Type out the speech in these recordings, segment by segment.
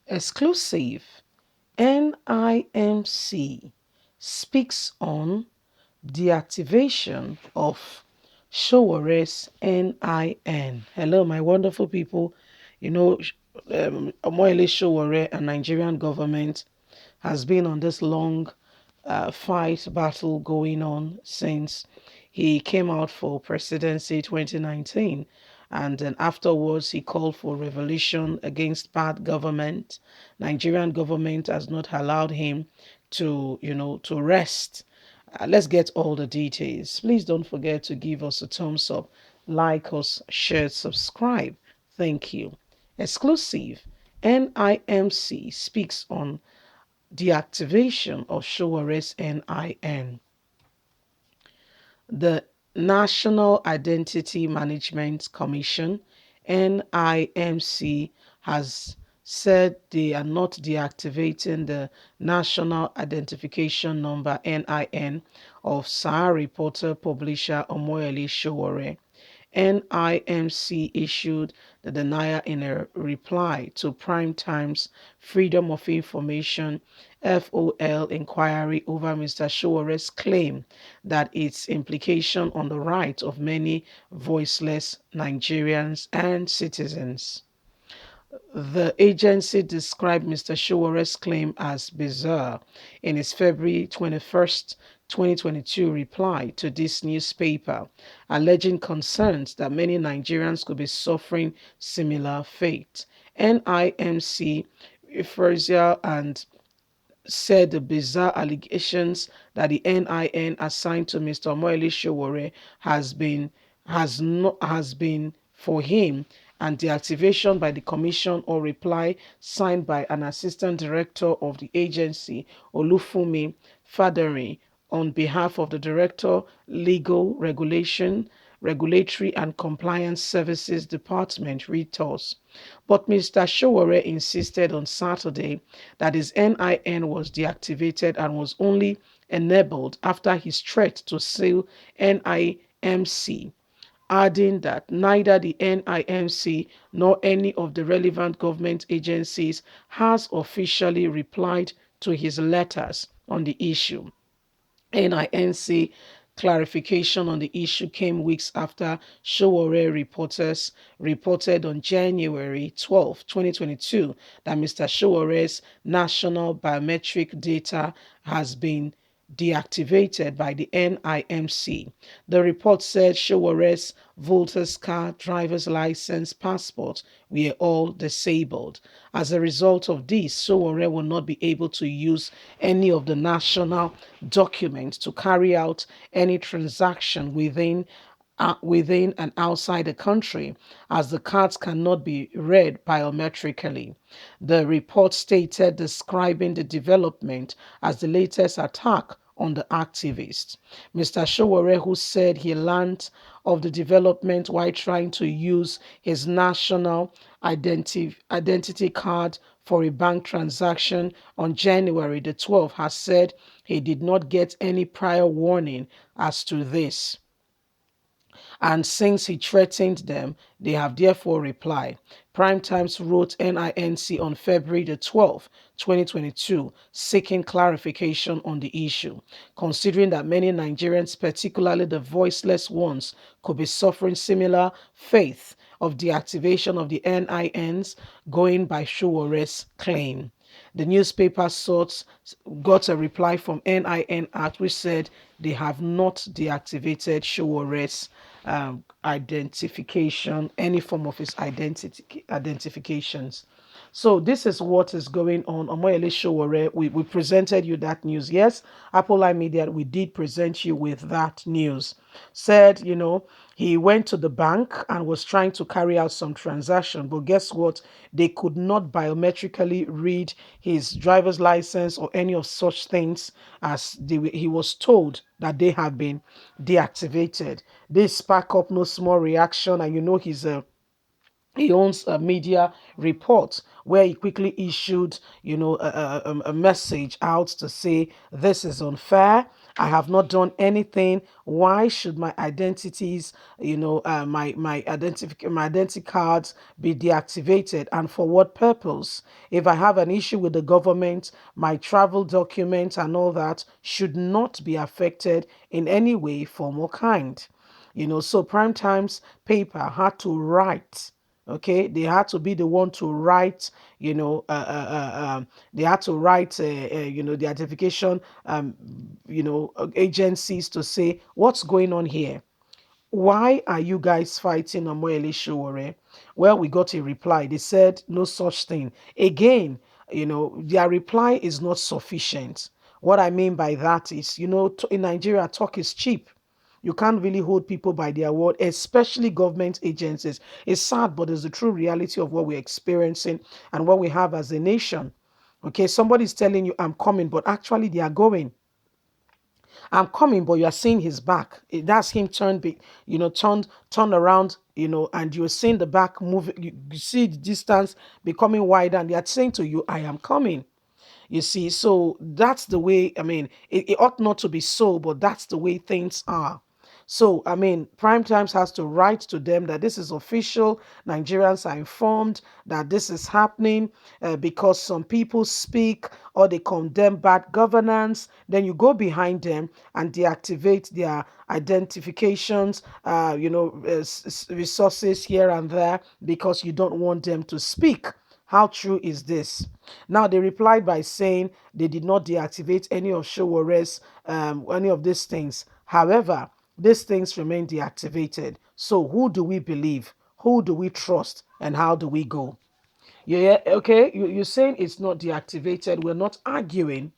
Exclusive. NIMC speaks on deactivation of Sowore's NIN. Hello, my wonderful people. You know, Omoyele Sowore and Nigerian government has been on this long battle going on since he came out for presidency 2019, and then afterwards he called for revolution against bad government. Nigerian government has not allowed him to rest. Let's get all the details. Please don't forget to give us a thumbs up, like us, share, subscribe. Thank you. Exclusive. NIMC speaks on deactivation of Sowore's NIN. The National Identity Management Commission, NIMC, has said they are not deactivating the National Identification Number, NIN, of Sowore reporter publisher Omoyele Sowore. NIMC issued the denial in a reply to Prime Time's Freedom of Information FOL inquiry over Mr. Sowore's claim that its implication on the rights of many voiceless Nigerians and citizens. The agency described Mr. Sowore's claim as bizarre in its February 21st, 2022 reply to this newspaper, alleging concerns that many Nigerians could be suffering similar fate. NIMC refers and said the bizarre allegations that the NIN assigned to Mr. Omoyele Sowore has been for him, and the activation by the commission or reply signed by an assistant director of the agency, Olufumi Fadering, on behalf of the Director, Legal Regulatory and Compliance Services Department, RETOS. But Mr. Sowore insisted on Saturday that his NIN was deactivated and was only enabled after his threat to sue NIMC, adding that neither the NIMC nor any of the relevant government agencies has officially replied to his letters on the issue. NINC clarification on the issue came weeks after Sowore reporters reported on January 12, 2022, that Mr. Sowore's national biometric data has been deactivated by the NIMC. The report said Sowore's voters card, driver's license, passport were all disabled. As a result of this, Sowore will not be able to use any of the national documents to carry out any transaction within and outside the country, as the cards cannot be read biometrically. The report stated, describing the development as the latest attack on the activist. Mr. Sowore, who said he learned of the development while trying to use his national identity card for a bank transaction on January the 12th, has said he did not get any prior warning as to this. And since he threatened them, they have therefore replied. Prime Times wrote NINC on February the 12th, 2022, seeking clarification on the issue, considering that many Nigerians, particularly the voiceless ones, could be suffering similar fate of deactivation of the NINs, going by Sowore's claim. The newspaper source got a reply from NIN Act, which said they have not deactivated Sowore's identification, any form of his identifications. So this is what is going on. Omoyele Sowore, we presented you that news. Yes, Apple Live Media, we did present you with that news. Said, he went to the bank and was trying to carry out some transaction, but guess what? They could not biometrically read his driver's license or any of such things, as he was told that they have been deactivated. This sparked up no small reaction, and he's a He owns a media report where he quickly issued, a message out to say this is unfair. I have not done anything. Why should my identities, my identity cards be deactivated, and for what purpose? If I have an issue with the government, my travel documents and all that should not be affected in any way, form, or kind. So Prime Times paper had to write. Okay, they had to be the one to write. They had to write. The identification. Agencies to say what's going on here. Why are you guys fighting Omoyele Sowore? Well, we got a reply. They said no such thing. Again, their reply is not sufficient. What I mean by that is, in Nigeria, talk is cheap. You can't really hold people by their word, especially government agencies. It's sad, but it's the true reality of what we're experiencing and what we have as a nation. Okay, somebody's telling you, I'm coming, but actually they are going. I'm coming, but you are seeing his back. That's him turned around, and you're seeing the back move. You see the distance becoming wider, and they are saying to you, I am coming. You see, so that's the way, I mean, it ought not to be so, but that's the way things are. So, I mean, Prime Times has to write to them that this is official. Nigerians are informed that this is happening because some people speak or they condemn bad governance. Then you go behind them and deactivate their identifications, resources here and there because you don't want them to speak. How true is this? Now, they replied by saying they did not deactivate any of Showore's, any of these things. However, these things remain deactivated. So, who do we believe? Who do we trust? And how do we go? Yeah, okay. You're saying it's not deactivated. We're not arguing,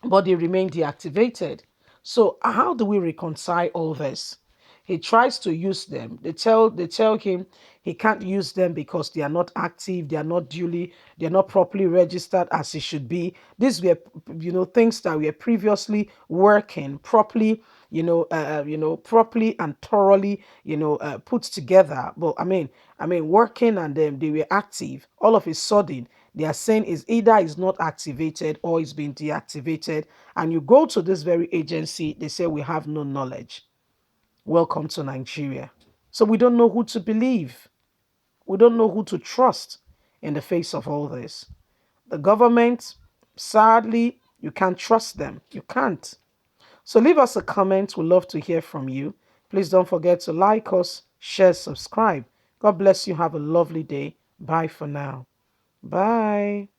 but they remain deactivated. So how do we reconcile all this? He tries to use them. They tell him he can't use them because they are not active, they're not properly registered as it should be. These were things that were previously working properly, properly and thoroughly, put together. But I mean, working and they were active. All of a sudden, they are saying is either is not activated or is being deactivated. And you go to this very agency, they say we have no knowledge. Welcome to Nigeria. So we don't know who to believe. We don't know who to trust in the face of all this. The government, sadly, you can't trust them. You can't. So leave us a comment. We'd love to hear from you. Please don't forget to like us, share, subscribe. God bless you. Have a lovely day. Bye for now. Bye.